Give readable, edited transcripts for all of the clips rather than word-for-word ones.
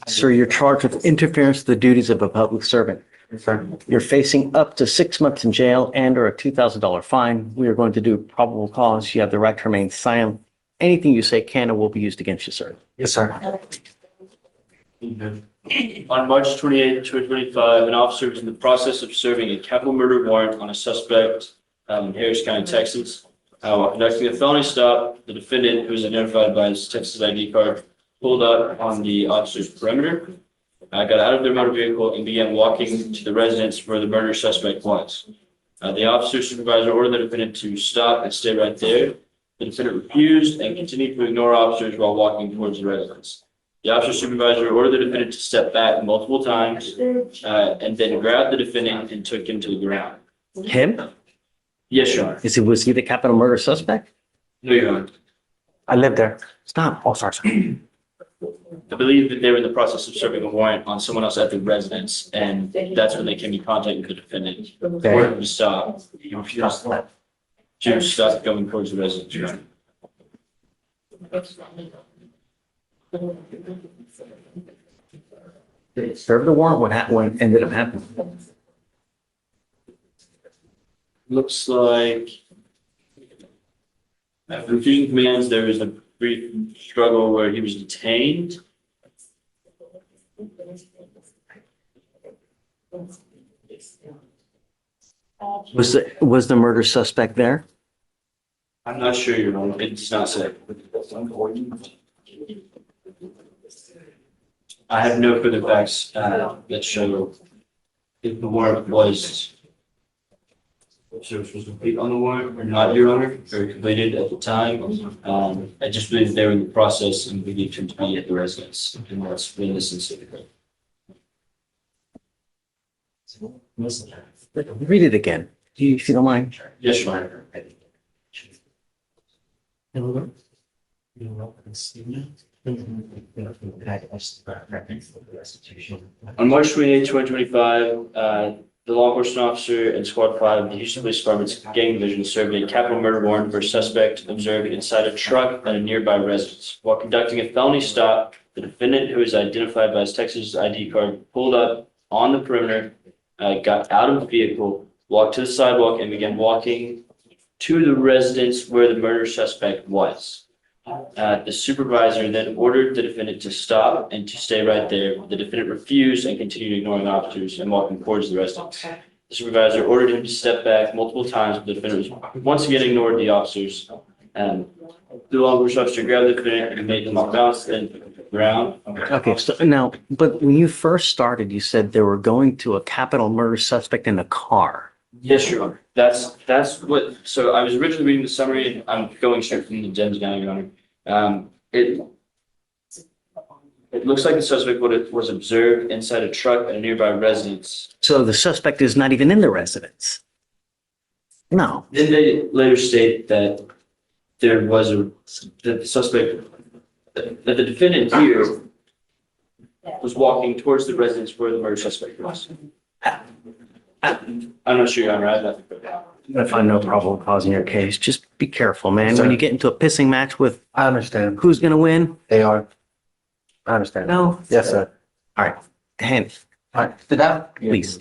Sir, you're charged with interference with the duties of a public servant. Sir. You're facing up to 6 months in jail and or a $2,000 fine. We are going to do probable cause. You have the right to remain silent. Anything you say can and will be used against you, sir. Yes, sir. On March 28, 2025, an officer was in the process of serving a capital murder warrant on a suspect in Harris County, Texas. While conducting a felony stop, the defendant, who was identified by his Texas ID card, pulled up on the officer's perimeter, got out of their motor vehicle, and began walking to the residence where the murder suspect was. The officer's supervisor ordered the defendant to stop and stay right there. The defendant refused and continued to ignore officers while walking towards the residence. The officer supervisor ordered the defendant to step back multiple times and then grabbed the defendant and took him to the ground. Him? Yes, Your Honor. Was he the capital murder suspect? No, Your Honor. I live there. Stop. Oh, sorry, sir. I believe that they were in the process of serving a warrant on someone else at the residence, and that's when they came in contact with the defendant. Ordered him to stop. He refused to stop going towards the residence, Your Honor. Did it serve the warrant? What ended up happening? Looks like after refusing commands, there was a brief struggle where he was detained. Was the murder suspect there? I'm not sure, Your Honor. It does not say. I have no further facts that show if the warrant was complete on the warrant or not, Your Honor, or completed at the time. I just believe they were in the process and believed him to be at the residence, and that's when this incident occurred. Read it again, if you don't mind. Yes, Your Honor. On March 28, 2025, the law enforcement officer and Squad 5 of the Houston Police Department's gang division served a capital murder warrant for a suspect observed inside a truck at a nearby residence. While conducting a felony stop, the defendant, who is identified by his Texas ID card, pulled up on the perimeter, got out of the vehicle, walked to the sidewalk, and began walking to the residence where the murder suspect was. The supervisor then ordered the defendant to stop and to stay right there. The defendant refused and continued ignoring officers and walking towards the residence. The supervisor ordered him to step back multiple times, but the defendant was once again ignored the officers. The law enforcement officer grabbed the defendant and made him off balance and the ground. Okay, so now, but when you first started, you said they were going to a capital murder suspect in a car. Yes, Your Honor. That's what. So I was originally reading the summary. I'm going straight from the gems now, Your Honor. It looks like the suspect was observed inside a truck at a nearby residence. So the suspect is not even in the residence. No. Then they later state that there was that the suspect, that the defendant here was walking towards the residence where the murder suspect was. I'm not sure, Your Honor. I have nothing for that. I find no probable cause in your case. Just be careful, man. Sir. When you get into a pissing match with I understand. who's going to win? They are. I understand. No. Yes, sir. All right. Hand it, All right. Did that? please.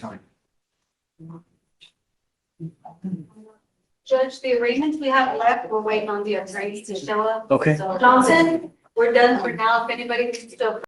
Judge, the arraignments we have left, we're waiting on the attorneys to show up. Okay. So Johnson, we're done for now. If anybody needs to